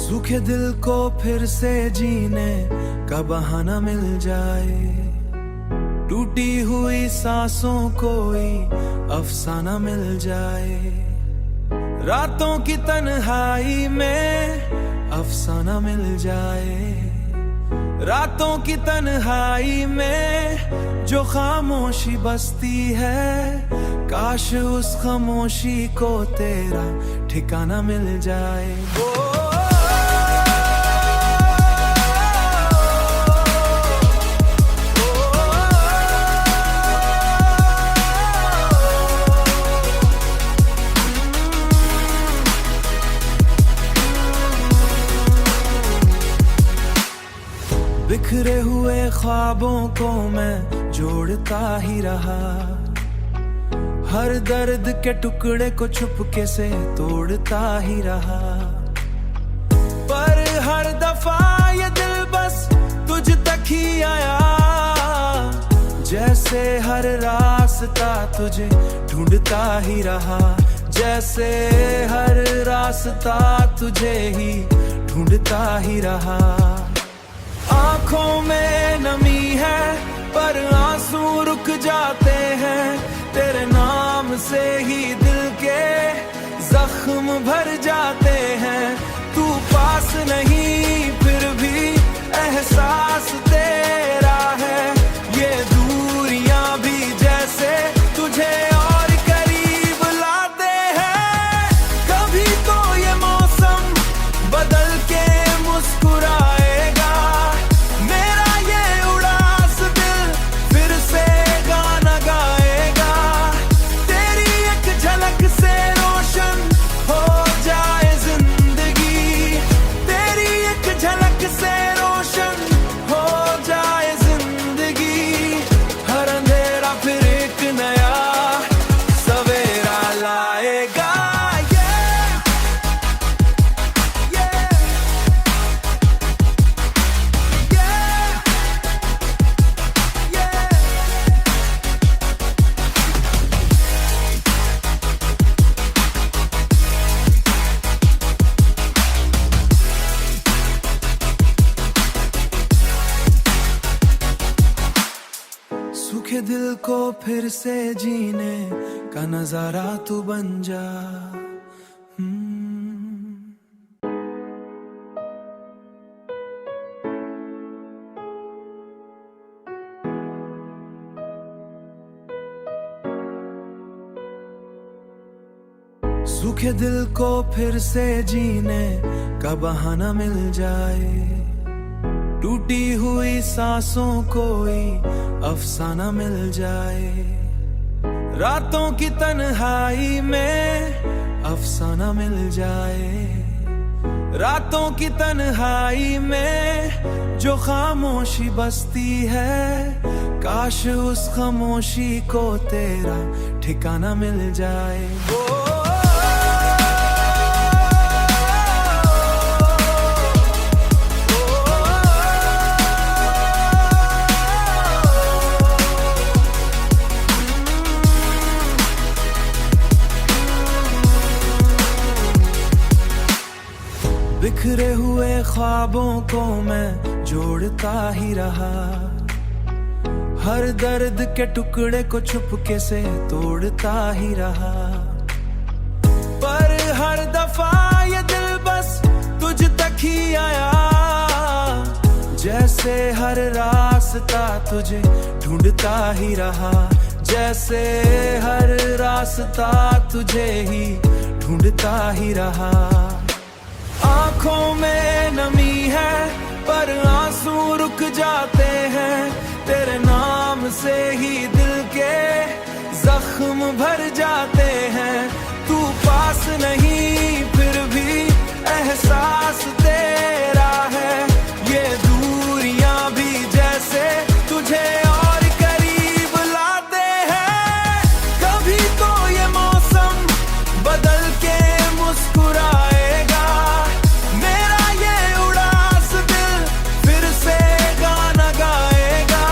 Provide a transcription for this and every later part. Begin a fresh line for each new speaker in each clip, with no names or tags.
सूखे दिल को फिर से जीने का बहाना मिल जाए, टूटी हुई सांसों कोई अफसाना मिल जाए, रातों की तन्हाई में अफसाना मिल जाए, रातों की तन्हाई में जो खामोशी बसती है, काश उस खामोशी को तेरा ठिकाना मिल जाए। बिखरे हुए ख्वाबों को मैं जोड़ता ही रहा, हर दर्द के टुकड़े को चुपके से तोड़ता ही रहा, पर हर दफा ये दिल बस तुझ तक ही आया, जैसे हर रास्ता तुझे ढूंढता ही रहा, जैसे हर रास्ता तुझे ही ढूंढता ही रहा। आंखों में नमी है पर आंसू रुक जाते हैं, तेरे नाम से ही दिल के जख्म भर जाते हैं, तू पास नहीं फिर भी एहसास तेरा है, ये दूरियां भी जैसे तुझे और करीब लाते हैं, कभी तो ये मौसम बदल के मुस्कुराएगा, सूखे दिल को फिर से जीने का नजारा तू बन जा। सूखे दिल को फिर से जीने का बहाना मिल जाए, टूटी हुई सांसों कोई अफसाना मिल जाए, रातों की तन्हाई में अफसाना मिल जाए, रातों की तन्हाई में जो खामोशी बसती है, काश उस खामोशी को तेरा ठिकाना मिल जाए। बिखरे हुए ख्वाबों को मैं जोड़ता ही रहा, हर दर्द के टुकड़े को चुपके से तोड़ता ही रहा, पर हर दफा ये दिल बस तुझ तक ही आया, जैसे हर रास्ता तुझे ढूंढता ही रहा, जैसे हर रास्ता तुझे ही ढूंढता ही रहा। आंखों में नमी है पर आंसू रुक जाते हैं, तेरे नाम से ही दिल के जख्म भर जाते हैं, तू पास नहीं फिर भी एहसास तेरा है, ये दूरियां भी जैसे तुझे और करीब लाते हैं, कभी तो ये मौसम बदल के मुस्कुराएगा, मेरा ये उदास दिल फिर से गाना गाएगा,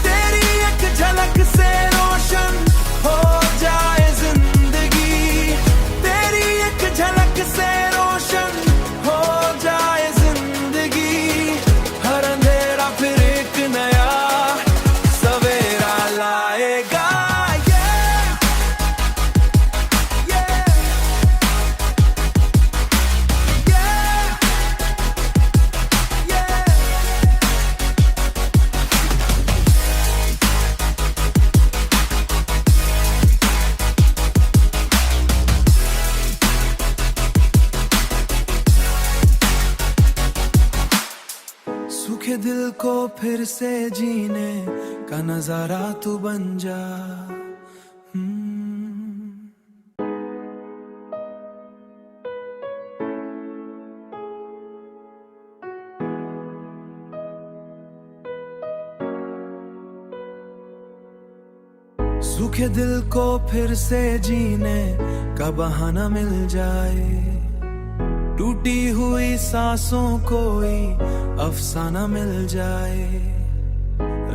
तेरी एक झलक से रोशन हो जाए जिंदगी, तेरी एक झलक से रोशन हो सूखे दिल को फिर से जीने का नजारा तू बन जा। सूखे दिल को फिर से जीने का बहाना मिल जाए, टूटी हुई सांसों कोई अफसाना मिल जाए,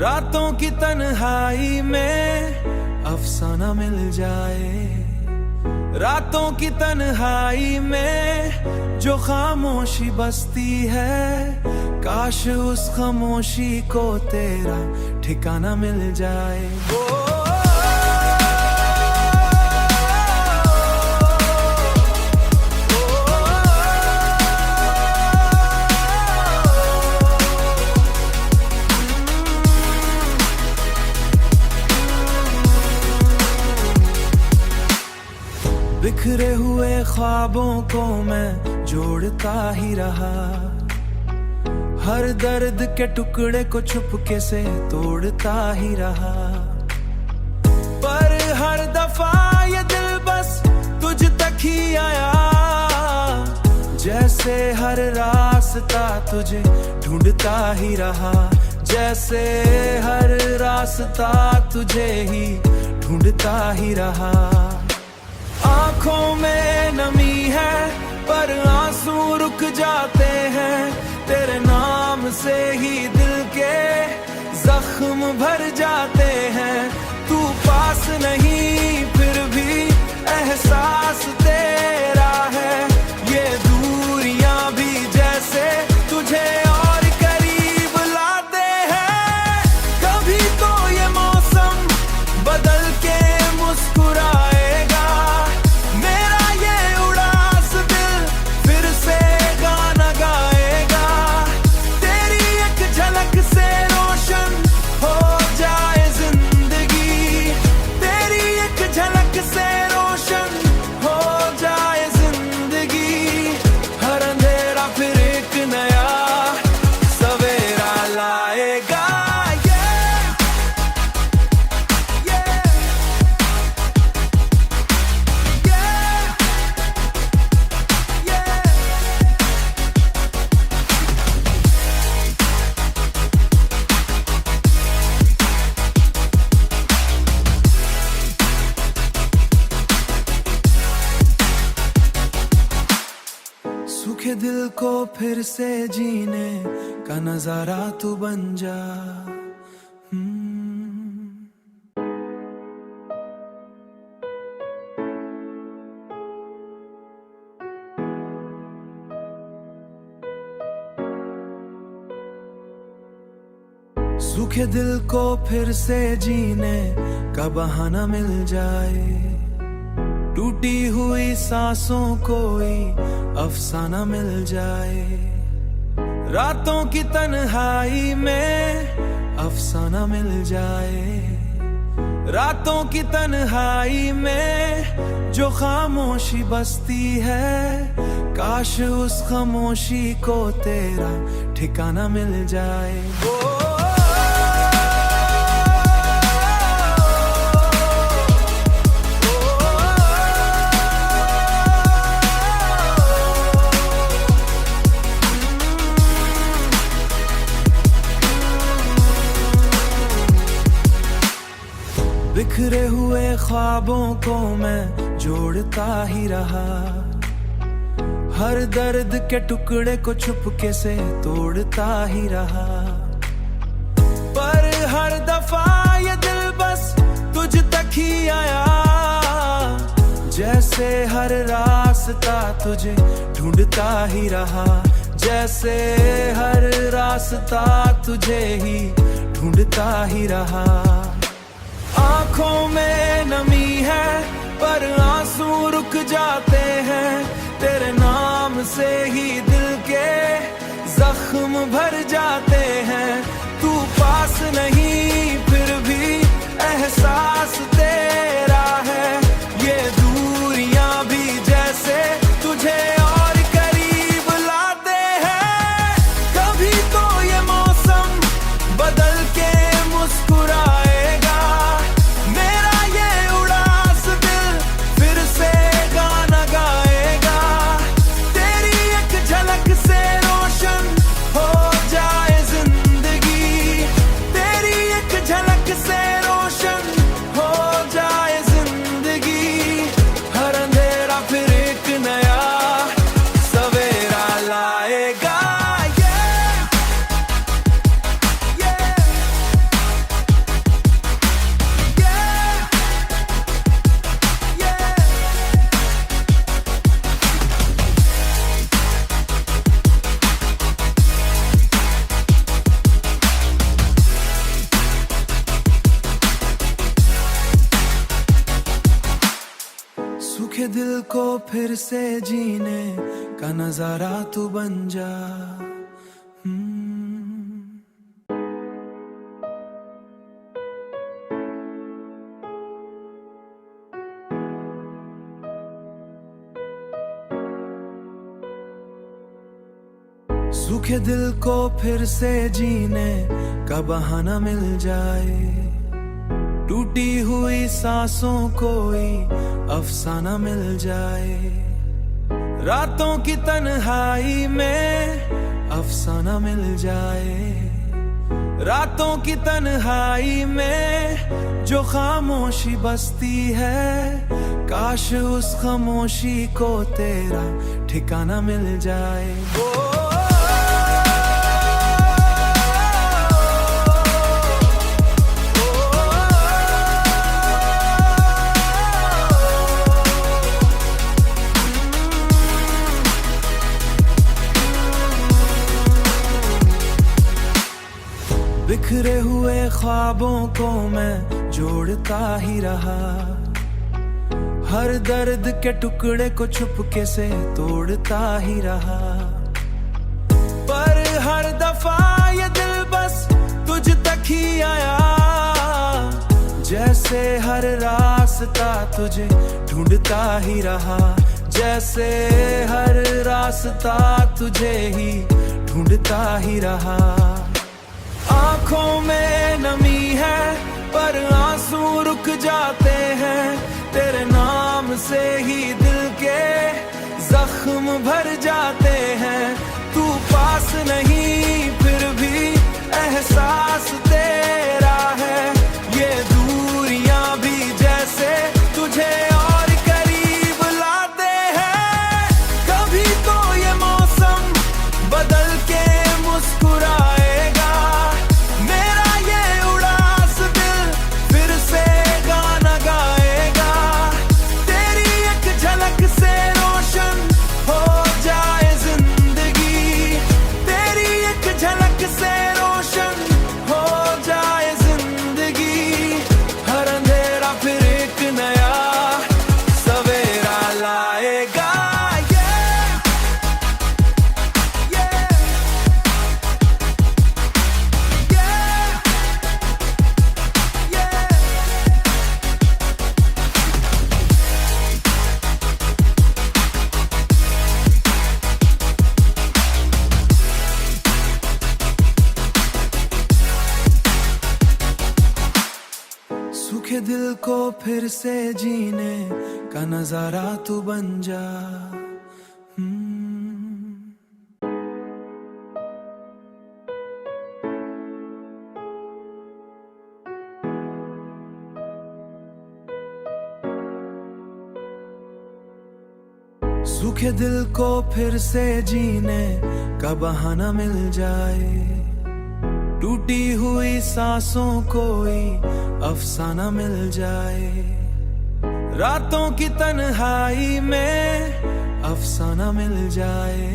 रातों की तन्हाई में अफसाना मिल जाए, रातों की तन्हाई में जो खामोशी बसती है, काश उस खामोशी को तेरा ठिकाना मिल जाए। बिखरे हुए ख्वाबों को मैं जोड़ता ही रहा, हर दर्द के टुकड़े को चुपके से तोड़ता ही रहा, पर हर दफा ये दिल बस तुझ तक ही आया, जैसे हर रास्ता तुझे ढूंढता ही रहा, जैसे हर रास्ता तुझे ही ढूंढता ही रहा। आंखों में नमी है पर आंसू रुक जाते हैं, तेरे नाम से ही दिल के जख्म भर जाते हैं, तू पास नहीं फिर भी एहसास तेरा है, ये दूरियां भी जैसे तुझे और करीब लाते हैं, कभी तो ये मौसम बदल के मुस्कुराएगा, सूखे दिल को फिर से जीने का नजारा तू बन जा। सूखे दिल को फिर से जीने का बहाना मिल जाए, टूटी हुई सांसों कोई अफसाना मिल जाए, रातों की तन्हाई में अफसाना मिल जाए, रातों की तन्हाई में जो खामोशी बसती है, काश उस खामोशी को तेरा ठिकाना मिल जाए। बिखरे हुए ख्वाबों को मैं जोड़ता ही रहा, हर दर्द के टुकड़े को चुपके से तोड़ता ही रहा, पर हर दफा ये दिल बस तुझ तक ही आया, जैसे हर रास्ता तुझे ढूंढता ही रहा, जैसे हर रास्ता तुझे ही ढूंढता ही रहा। आंखों में नमी है पर आंसू रुक जाते हैं, तेरे नाम से ही दिल के जख्म भर जाते हैं, तू पास नहीं फिर भी एहसास तेरा है, ये दूरियां भी जैसे तुझे और करीब लाते हैं, कभी तो ये मौसम दिल को फिर से जीने का नजारा तू बन जा। सूखे दिल को फिर से जीने का बहाना मिल जाए, टूटी हुई सांसों कोई अफसाना मिल जाए, रातों की तन्हाई में अफसाना मिल जाए, रातों की तन्हाई में जो खामोशी बसती है, काश उस खामोशी को तेरा ठिकाना मिल जाए। बिखरे हुए ख्वाबों को मैं जोड़ता ही रहा, हर दर्द के टुकड़े को चुपके से तोड़ता ही रहा, पर हर दफा ये दिल बस तुझ तक ही आया, जैसे हर रास्ता तुझे ढूंढता ही रहा, जैसे हर रास्ता तुझे ही ढूंढता ही रहा। आंखों में नमी है पर आंसू रुक जाते हैं, तेरे नाम से ही दिल के जख्म भर जाते हैं, तू पास नहीं फिर भी एहसास तेरा है, ये दूरियां भी जैसे तुझे और करीब लाते हैं, कभी तो ये मौसम बदल के मुस्कुराएगा, सूखे दिल को फिर से जीने का नजारा तू बन जा। सूखे दिल को फिर से जीने का बहाना मिल जाए, टूटी हुई सांसों कोई अफसाना मिल जाए, रातों की तन्हाई में अफसाना मिल जाए,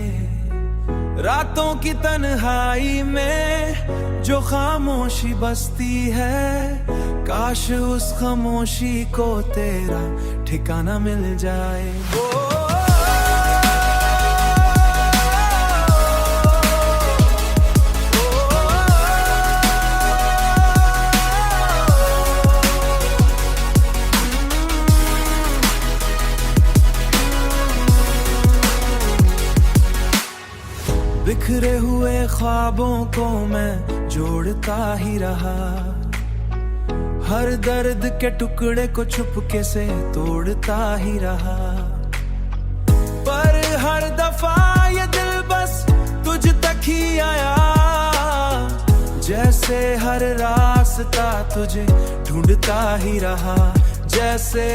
रातों की तन्हाई में जो खामोशी बसती है, काश उस खामोशी को तेरा ठिकाना मिल जाए। बिखरे हुए ख्वाबों को मैं जोड़ता ही रहा, हर दर्द के टुकड़े को चुपके से तोड़ता ही रहा, पर हर दफा ये दिल बस तुझ तक ही आया, जैसे हर रास्ता तुझे ढूंढता ही रहा, जैसे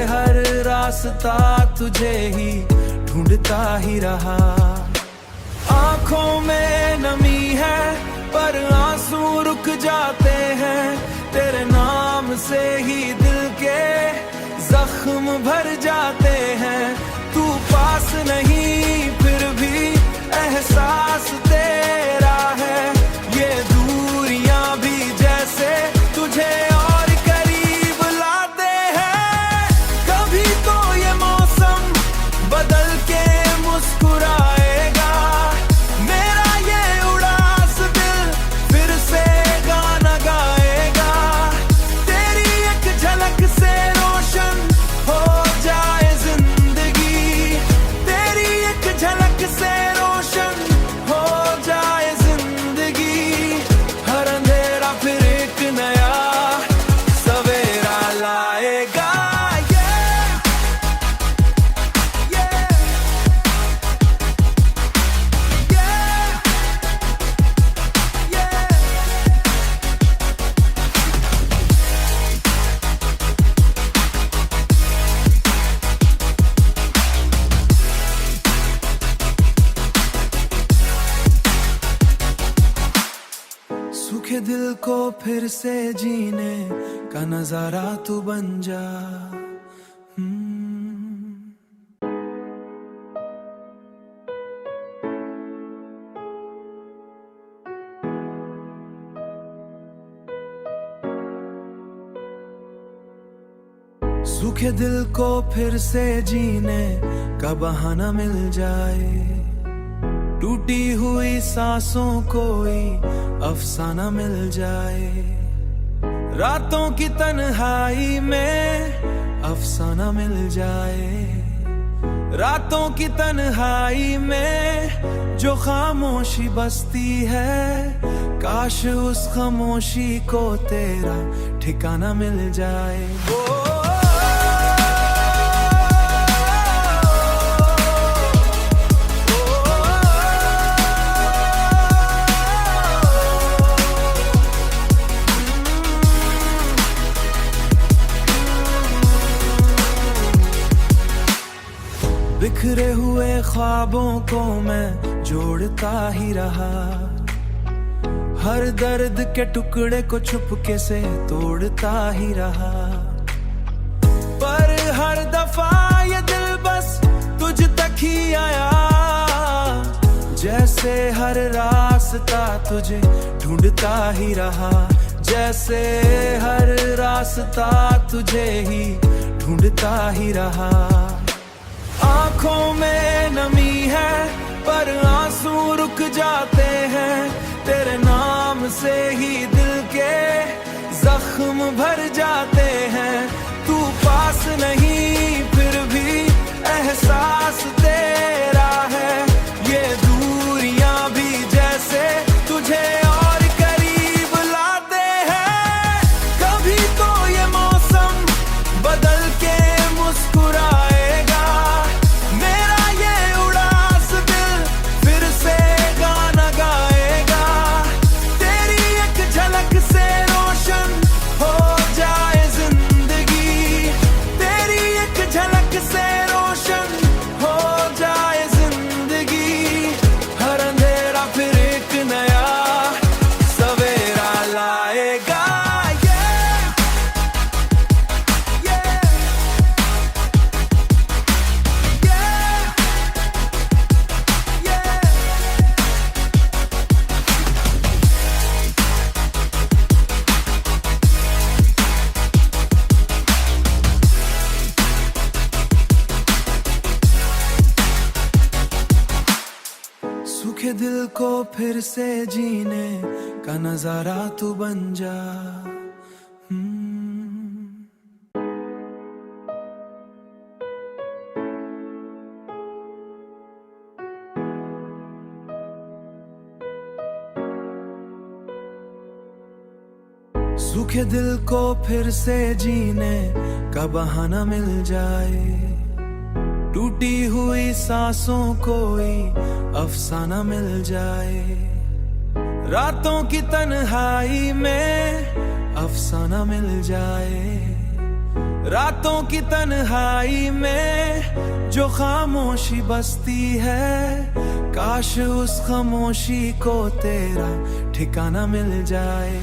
हर रास्ता तुझे ही ढूंढता ही रहा। आंखों में नमी है पर आंसू रुक जाते हैं, तेरे नाम से ही दिल के जख्म भर जाते हैं, तू पास नहीं फिर भी एहसास तेरा है, ये दूरियां भी जैसे तुझे और करीब लाते हैं, कभी तो ये मौसम सूखे दिल को फिर से जीने का नजारा तू बन जा। सूखे दिल को फिर से जीने का बहाना मिल जाए, टूटी हुई सांसों कोई अफसाना मिल जाए, रातों की तन्हाई में अफसाना मिल जाए, रातों की तन्हाई में जो खामोशी बसती है, काश उस खामोशी को तेरा ठिकाना मिल जाए। बिखरे हुए ख्वाबों को मैं जोड़ता ही रहा, हर दर्द के टुकड़े को चुपके से तोड़ता ही रहा, पर हर दफा ये दिल बस तुझ तक ही आया, जैसे हर रास्ता तुझे ढूंढता ही रहा, जैसे हर रास्ता तुझे ही ढूंढता ही रहा। आंखों में नमी है पर आंसू रुक जाते हैं, तेरे नाम से ही दिल के जख्म भर जाते हैं, तू पास नहीं फिर भी एहसास तेरा है, ये दूरियां भी जैसे तुझे और करीब लाते हैं, कभी तो ये मौसम बदल के मुस्कुराएगा, सूखे दिल को फिर से जीने का नजारा तू बन जा। सूखे दिल को फिर से जीने का बहाना मिल जाए, टूटी हुई सांसों कोई अफसाना मिल जाए, रातों की तन्हाई में अफसाना मिल जाए, रातों की तन्हाई में जो खामोशी बसती है, काश उस खामोशी को तेरा ठिकाना मिल जाए।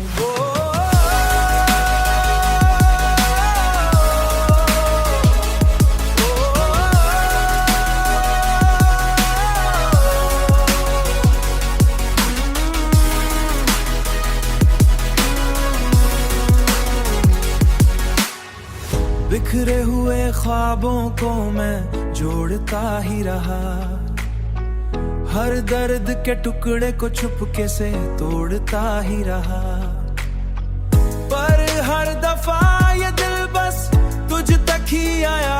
बिखरे हुए ख्वाबों को मैं जोड़ता ही रहा, हर दर्द के टुकड़े को चुपके से तोड़ता ही रहा, पर हर दफा ये दिल बस तुझ तक ही आया,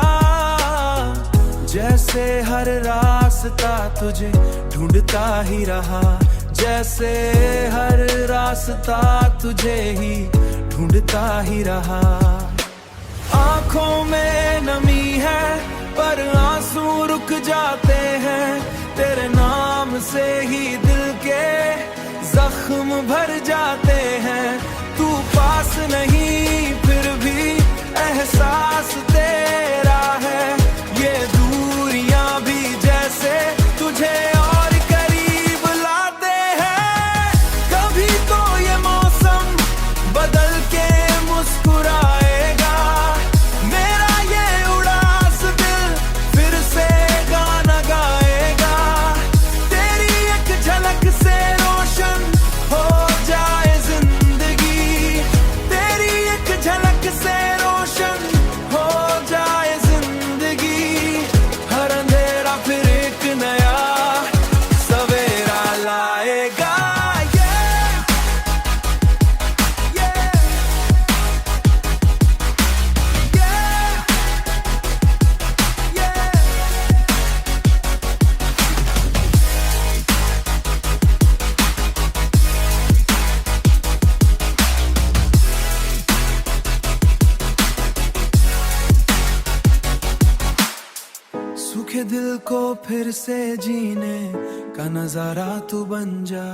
जैसे हर रास्ता तुझे ढूंढता ही रहा, जैसे हर रास्ता तुझे ही ढूंढता ही रहा। आंखों में नमी है पर आंसू रुक जाते हैं, तेरे नाम से ही दिल के जख्म भर जाते हैं, तू पास नहीं फिर भी एहसास तेरा है, ये दूरियां भी जैसे तुझे और करीब लाते हैं, कभी तो ये सूखे दिल को फिर से जीने का नजारा तू बन जा।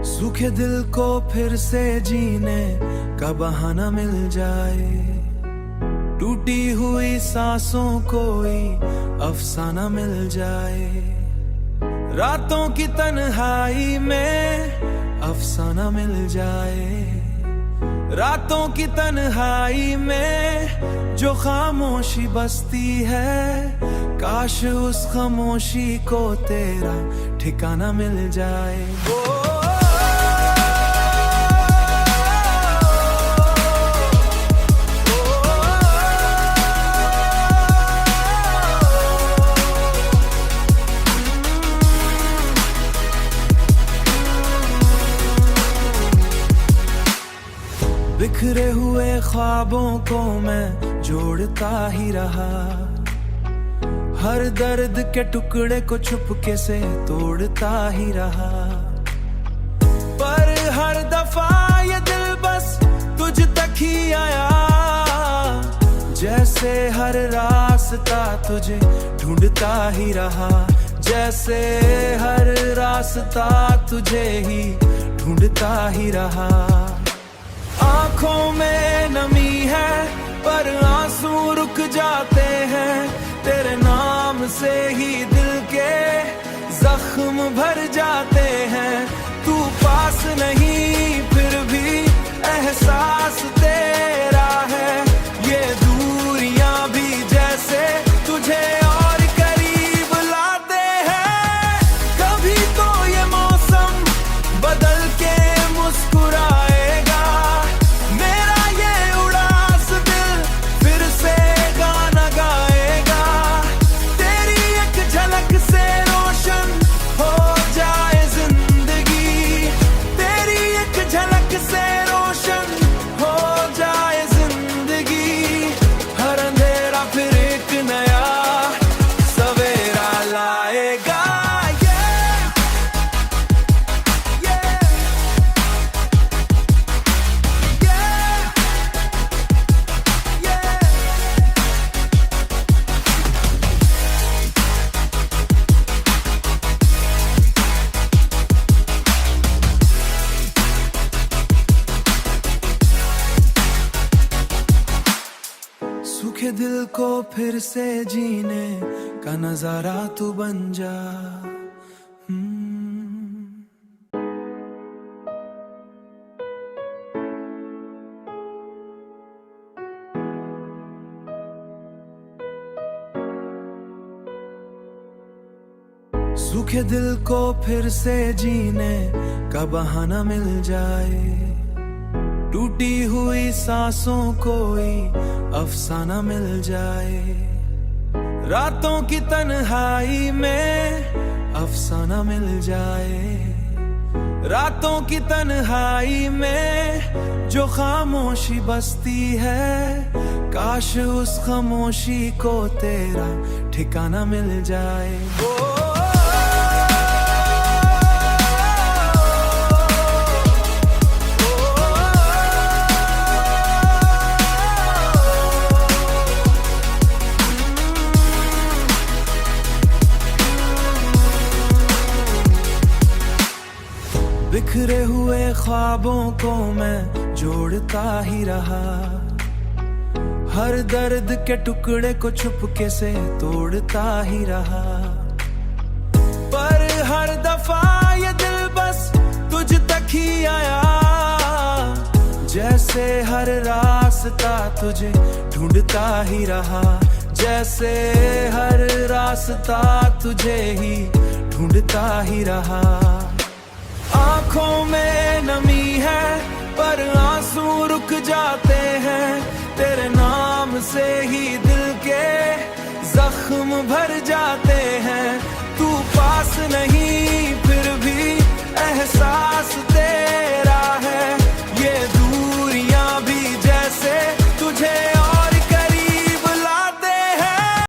सूखे दिल को फिर से जीने का बहाना मिल जाए, टूटी हुई सांसों कोई अफसाना मिल जाए, रातों की तन्हाई में अफसाना मिल जाए, रातों की तन्हाई में जो खामोशी बसती है, काश उस खामोशी को तेरा ठिकाना मिल जाए। बिखरे हुए ख्वाबों को मैं जोड़ता ही रहा, हर दर्द के टुकड़े को चुपके से तोड़ता ही रहा, पर हर दफा ये दिल बस तुझ तक ही आया, जैसे हर रास्ता तुझे ढूंढता ही रहा, जैसे हर रास्ता तुझे ही ढूंढता ही रहा। आंखों में नमी है पर आंसू रुक जाते हैं, तेरे नाम से ही दिल के जख्म भर जाते हैं, तू पास नहीं फिर भी एहसास तेरा है, ये दूरियां भी जैसे तुझे और करीब लाते हैं, कभी तो ये मौसम बदल के मुस्कुराएगा, सूखे दिल को फिर से जीने का नजारा तू बन जा। सूखे दिल को फिर से जीने का बहाना मिल जाए, टूटी हुई सांसों कोई अफसाना मिल जाए, रातों की तन्हाई में अफसाना मिल जाए, रातों की तन्हाई में जो खामोशी बसती है, काश उस खामोशी को तेरा ठिकाना मिल जाए। बिखरे हुए ख्वाबों को मैं जोड़ता ही रहा, हर दर्द के टुकड़े को चुपके से तोड़ता ही रहा, पर हर दफा ये दिल बस तुझ तक ही आया, जैसे हर रास्ता तुझे ढूंढता ही रहा, जैसे हर रास्ता तुझे ही ढूंढता ही रहा। आंखों में नमी है पर आंसू रुक जाते हैं, तेरे नाम से ही दिल के जख्म भर जाते हैं, तू पास नहीं